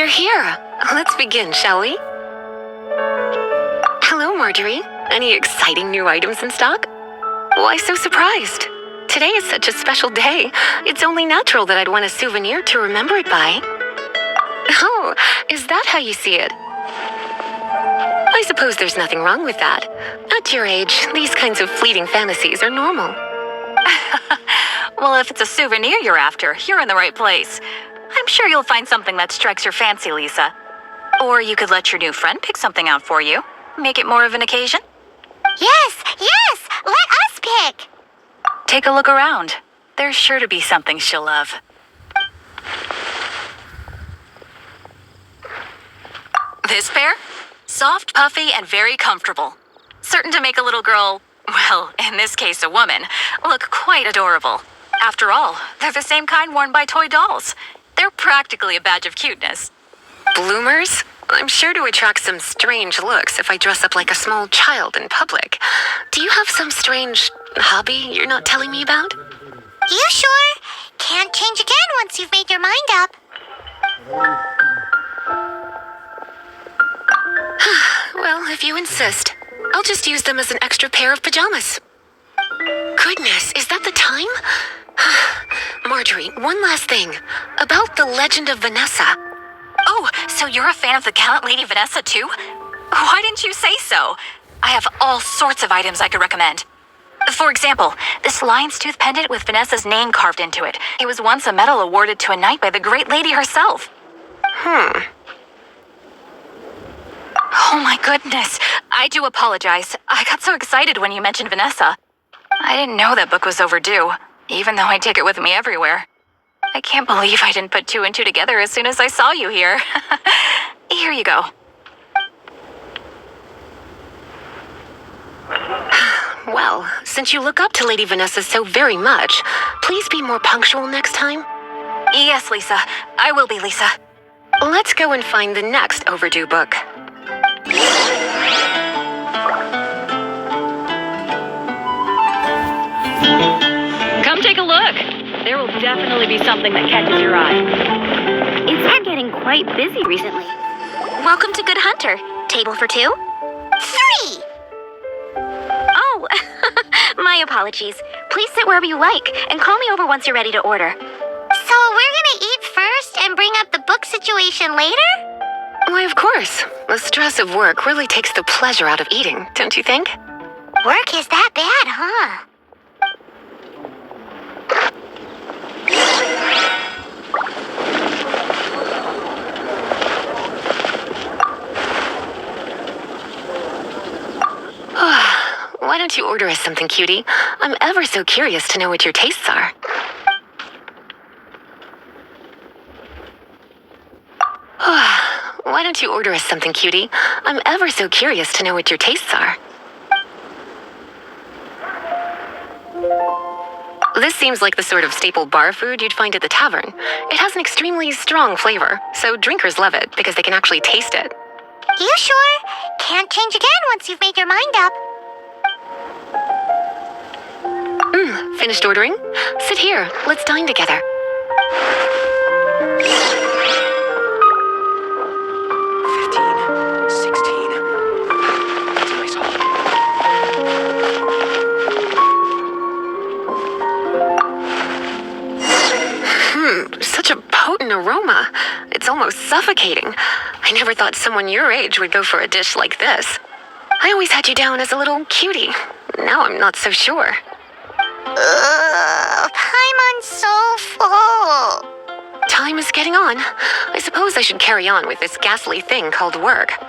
you're here. Let's begin, shall we? Hello, Marjorie. Any exciting new items in stock? Why so surprised? Today is such a special day. It's only natural that I'd want a souvenir to remember it by. Oh, is that how you see it? I suppose there's nothing wrong with that. At your age, these kinds of fleeting fantasies are normal. Well, if it's a souvenir you're after, you're in the right place. I'm sure you'll find something that strikes your fancy, Lisa. Or you could let your new friend pick something out for you. Make it more of an occasion. Yes! Let us pick! Take a look around. There's sure to be something she'll love. This pair? Soft, puffy, and very comfortable. Certain to make a little girl, well, in this case a woman, look quite adorable. After all, they're the same kind worn by toy dolls. They're practically a badge of cuteness. Bloomers? I'm sure to attract some strange looks if I dress up like a small child in public. Do you have some strange hobby you're not telling me about? You sure? Can't change again once you've made your mind up. Well, if you insist, I'll just use them as an extra pair of pajamas. Goodness, is that the time? Marjorie, one last thing. About the legend of Vanessa. Oh, so you're a fan of the gallant Lady Vanessa too? Why didn't you say so? I have all sorts of items I could recommend. For example, this lion's tooth pendant with Vanessa's name carved into it. It was once a medal awarded to a knight by the great lady herself. Oh my goodness. I do apologize. I got so excited when you mentioned Vanessa. I didn't know that book was overdue, even though I take it with me everywhere. I can't believe I didn't put two and two together as soon as I saw you here. Here you go. Well, since you look up to Lady Vanessa so very much, please be more punctual next time. Yes, Lisa. I will be, Lisa. Let's go and find the next overdue book. Come take a look. There will definitely be something that catches your eye. It's been getting quite busy recently. Welcome to Good Hunter. Table for two? 3! Oh, my apologies. Please sit wherever you like and call me over once you're ready to order. So we're gonna eat first and bring up the book situation later? Why, of course. The stress of work really takes the pleasure out of eating, don't you think? Work is that bad, huh? Why don't you order us something, cutie? I'm ever so curious to know what your tastes are. Why don't you order us something, cutie? I'm ever so curious to know what your tastes are. This seems like the sort of staple bar food you'd find at the tavern. It has an extremely strong flavor, so drinkers love it because they can actually taste it. You sure? Can't change again once you've made your mind up. Finished ordering? Sit here. Let's dine together. 15, 16. That's nice. Such a potent aroma. It's almost suffocating. I never thought someone your age would go for a dish like this. I always had you down as a little cutie. Now I'm not so sure. Paimon's so full. Time is getting on. I suppose I should carry on with this ghastly thing called work.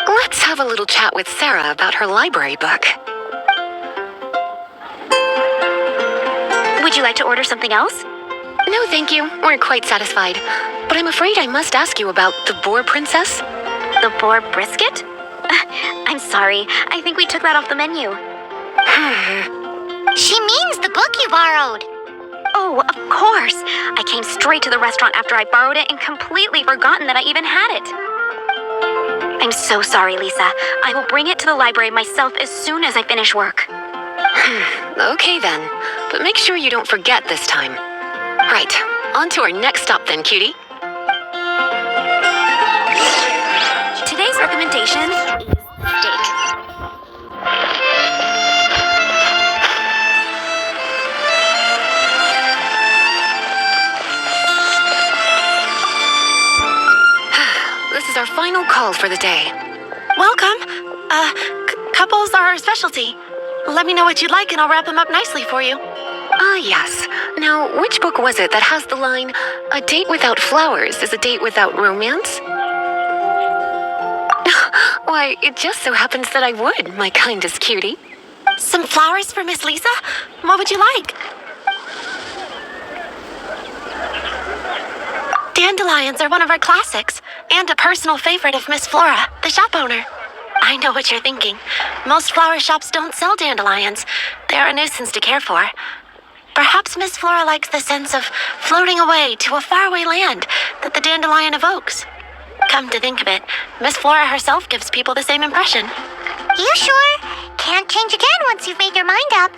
Let's have a little chat with Sarah about her library book. Would you like to order something else? No, thank you. We're quite satisfied. But I'm afraid I must ask you about the boar princess. The boar brisket? I'm sorry. I think we took that off the menu. She means the book you borrowed. Oh, of course. I came straight to the restaurant after I borrowed it and completely forgotten that I even had it. I'm so sorry, Lisa. I will bring it to the library myself as soon as I finish work. Okay then. But make sure you don't forget this time. Right. On to our next stop then, cutie. station is steak. This is our final call for the day. Welcome. Couples are our specialty. Let me know what you'd like and I'll wrap them up nicely for you. Ah, yes. Now, which book was it that has the line, "A date without flowers is a date without romance"? Why, it just so happens that I would, my kindest cutie. Some flowers for Miss Lisa? What would you like? Dandelions are one of our classics, and a personal favorite of Miss Flora, the shop owner. I know what you're thinking. Most flower shops don't sell dandelions. They're a nuisance to care for. Perhaps Miss Flora likes the sense of floating away to a faraway land that the dandelion evokes. Come to think of it, Miss Flora herself gives people the same impression. You sure? Can't change again once you've made your mind up.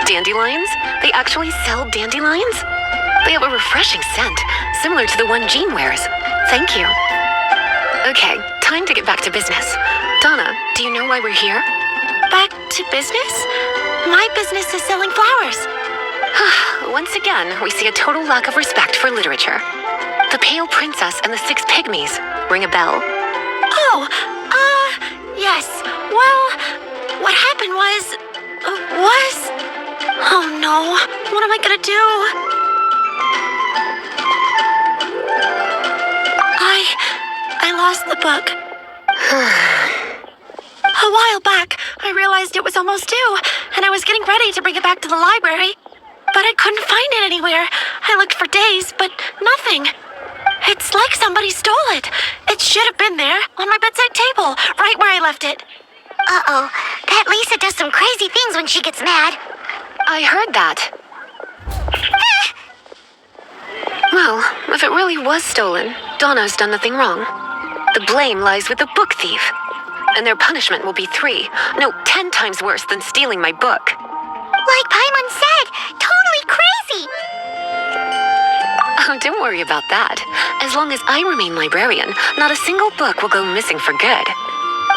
Dandelions? They actually sell dandelions? They have a refreshing scent, similar to the one Jean wears. Thank you. Okay, time to get back to business. Donna, do you know why we're here? Back to business? My business is selling flowers. Once again, we see a total lack of respect for literature. The Pale Princess and the Six Pygmies. Ring a bell? Oh, yes. Well, what happened was... Oh no, what am I gonna do? I lost the book. A while back, I realized it was almost due, and I was getting ready to bring it back to the library. But I couldn't find it anywhere. I looked for days, but nothing. It's like somebody stole it. It should have been there, on my bedside table, right where I left it. Uh-oh, that Lisa does some crazy things when she gets mad. I heard that. Well, if it really was stolen, Donna's done nothing wrong. The blame lies with the book thief. And their punishment will be 10 times worse than stealing my book. Like Paimon said, totally crazy. Oh, don't worry about that. As long as I remain librarian, not a single book will go missing for good.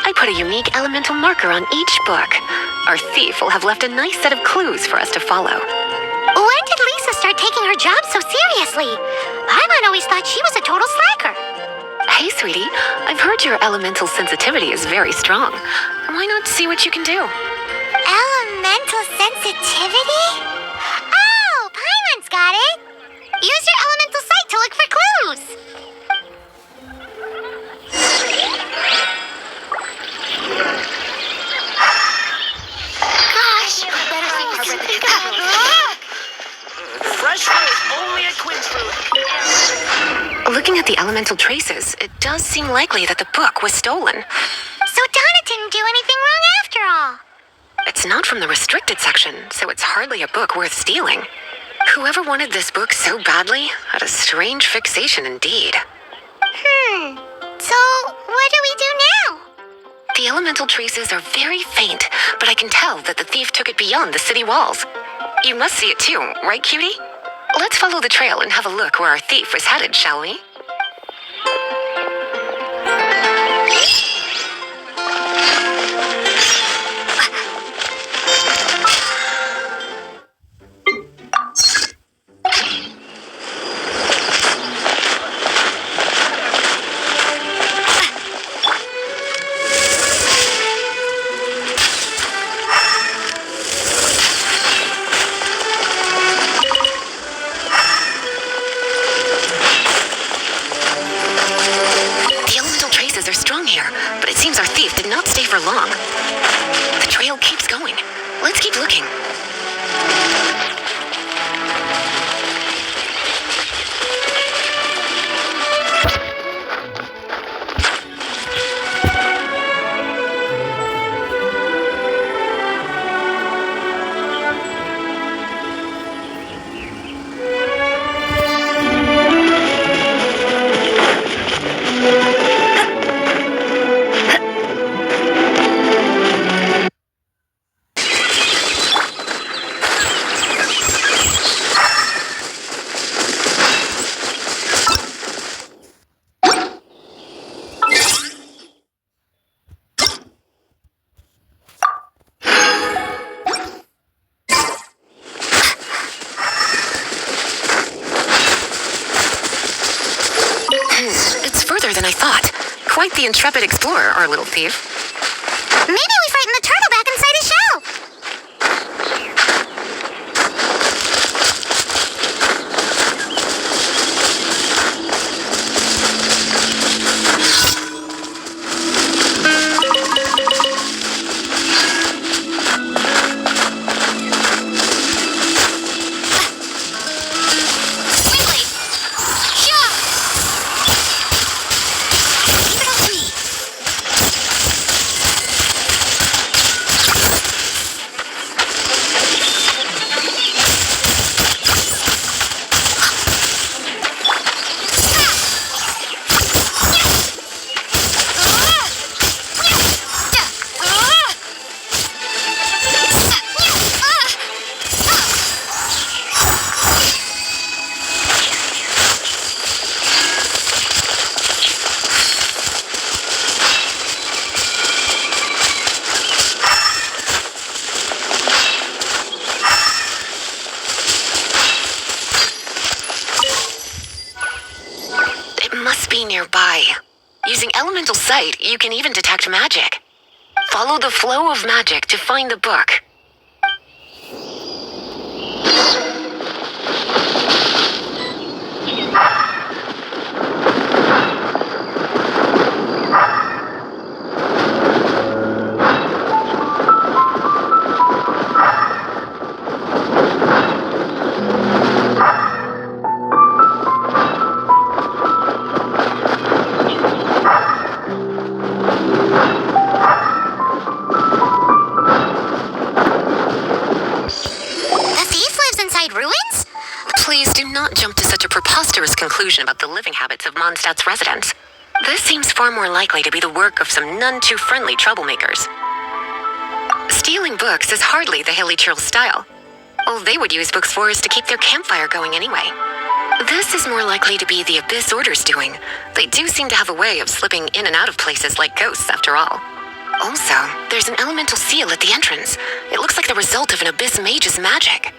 I put a unique elemental marker on each book. Our thief will have left a nice set of clues for us to follow. When did Lisa start taking her job so seriously? Paimon always thought she was a total slacker. Hey, sweetie, I've heard your elemental sensitivity is very strong. Why not see what you can do? Elemental sensitivity? Oh, Paimon's got it. Use your elemental sight to look for clues. Gosh, better think harder than that. Fresh fruit, only at Quinn's Fruit. Looking at the elemental traces, it does seem likely that the book was stolen. So Donna didn't do anything wrong after all. It's not from the restricted section, so it's hardly a book worth stealing. Whoever wanted this book so badly had a strange fixation indeed. So what do we do now? The elemental traces are very faint, but I can tell that the thief took it beyond the city walls. You must see it too, right, cutie? Let's follow the trail and have a look where our thief was headed, shall we? Quite the intrepid explorer, our little thief. Maybe we frightened the turtle back inside his shell. Nearby. Using elemental sight, you can even detect magic. Follow the flow of magic to find the book. Please do not jump to such a preposterous conclusion about the living habits of Mondstadt's residents. This seems far more likely to be the work of some none-too-friendly troublemakers. Stealing books is hardly the Hilly Churl's style. All they would use books for is to keep their campfire going anyway. This is more likely to be the Abyss Order's doing. They do seem to have a way of slipping in and out of places like ghosts, after all. Also, there's an elemental seal at the entrance. It looks like the result of an Abyss mage's magic.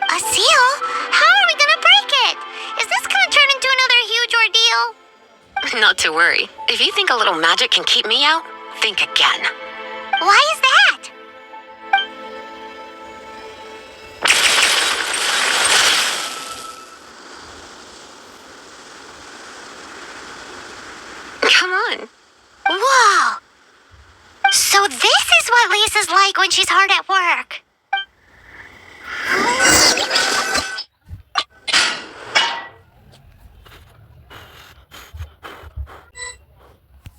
A seal? How are we gonna break it? Is this gonna turn into another huge ordeal? Not to worry. If you think a little magic can keep me out, think again. Why is that? Come on. Whoa! So this is what Lisa's like when she's hard at work.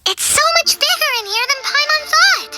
It's so much bigger in here than Paimon thought.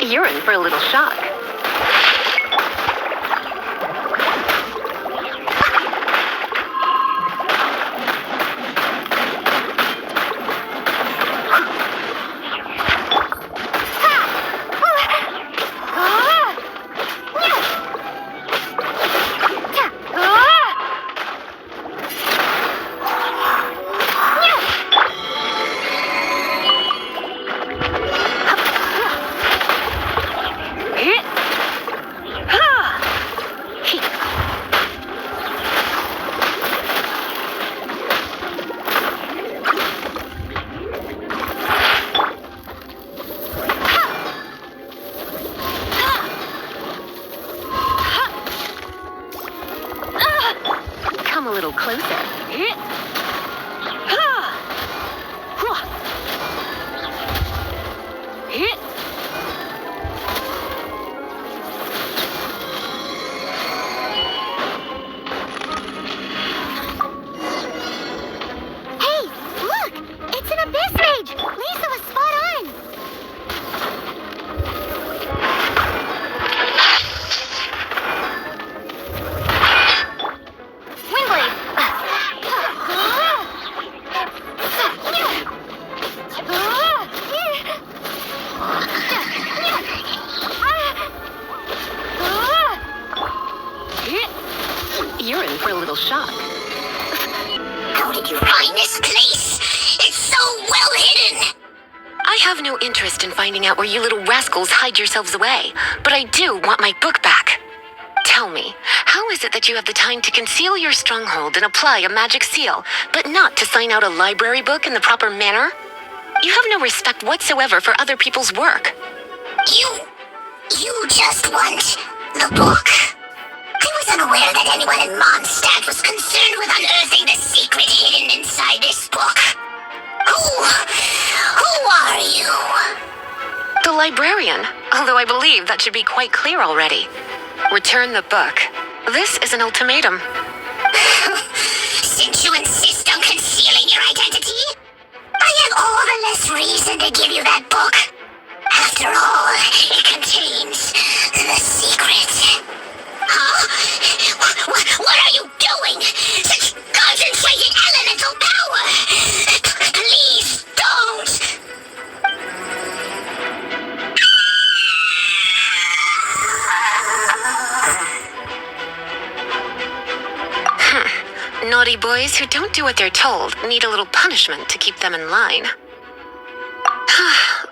You're in for a little shock. initial shock. How did you find this place? It's so well hidden. I have no interest in finding out where you little rascals hide yourselves away, but I do want my book back. Tell me, how is it that you have the time to conceal your stronghold and apply a magic seal, but not to sign out a library book in the proper manner? You have no respect whatsoever for other people's work. You just want the book. I was unaware that anyone in Mondstadt was concerned with unearthing the secret hidden inside this book. Who are you? The librarian, although I believe that should be quite clear already. Return the book. This is an ultimatum. Since you insist on concealing your identity, I have all the less reason to give you that book. After all, it contains the secret. Huh? What are you doing? Such concentrated elemental power! Please don't! Naughty boys who don't do what they're told need a little punishment to keep them in line.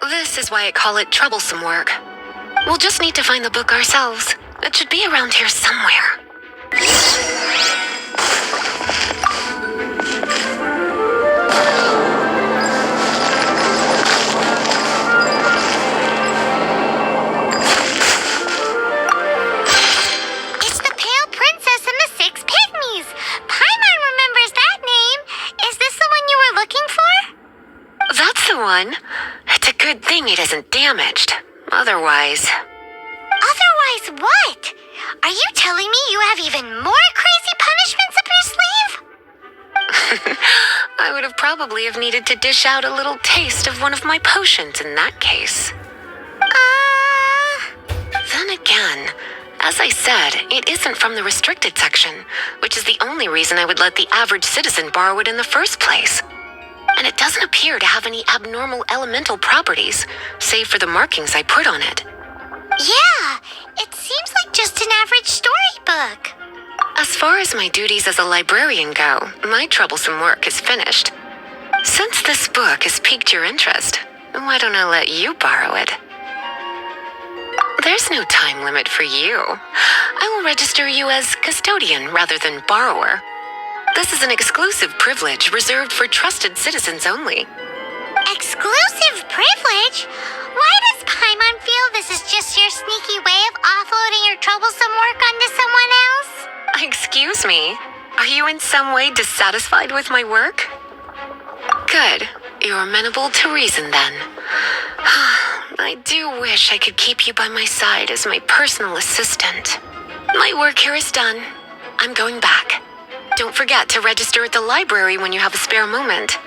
This is why I call it troublesome work. We'll just need to find the book ourselves. It should be around here somewhere. It's the Pale Princess and the Six Pygmies. Paimon remembers that name. Is this the one you were looking for? That's the one. It's a good thing it isn't damaged. Otherwise... Otherwise what? Are you telling me you have even more crazy punishments up your sleeve? I would have probably have needed to dish out a little taste of one of my potions in that case. Then again, as I said, it isn't from the restricted section, which is the only reason I would let the average citizen borrow it in the first place. And it doesn't appear to have any abnormal elemental properties, save for the markings I put on it. Yeah, it seems like just an average storybook. As far as my duties as a librarian go, my troublesome work is finished. Since this book has piqued your interest, why don't I let you borrow it? There's no time limit for you. I will register you as custodian rather than borrower. This is an exclusive privilege reserved for trusted citizens only. Exclusive privilege? Why does Paimon feel this is just your sneaky way of offloading your troublesome work onto someone else? Excuse me, are you in some way dissatisfied with my work? Good, you're amenable to reason then. I do wish I could keep you by my side as my personal assistant. My work here is done. I'm going back. Don't forget to register at the library when you have a spare moment.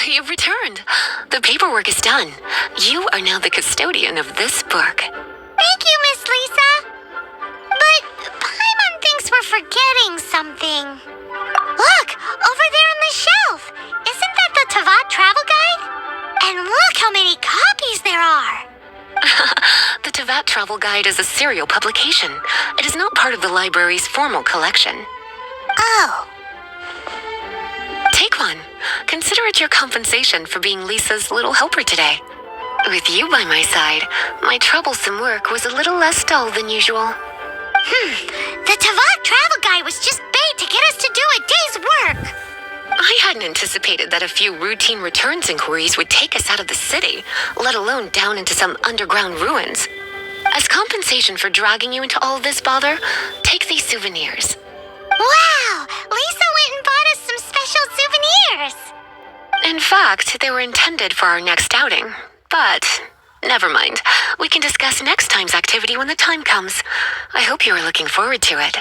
You've returned. The paperwork is done. You are now the custodian of this book. Thank you, Miss Lisa. But Paimon thinks we're forgetting something. Look, over there on the shelf. Isn't that the Tavat travel guide? And look how many copies there are. The Tavat Travel Guide is a serial publication. It is not part of the library's formal collection. Oh. Take one. Consider it your compensation for being Lisa's little helper today. With you by my side, my troublesome work was a little less dull than usual. The Tavat travel guide was just bait to get us to do a day's work. I hadn't anticipated that a few routine returns inquiries would take us out of the city, let alone down into some underground ruins. As compensation for dragging you into all this bother, take these souvenirs. Wow! Lisa went and bought us some special souvenirs. In fact, they were intended for our next outing. But never mind. We can discuss next time's activity when the time comes. I hope you are looking forward to it.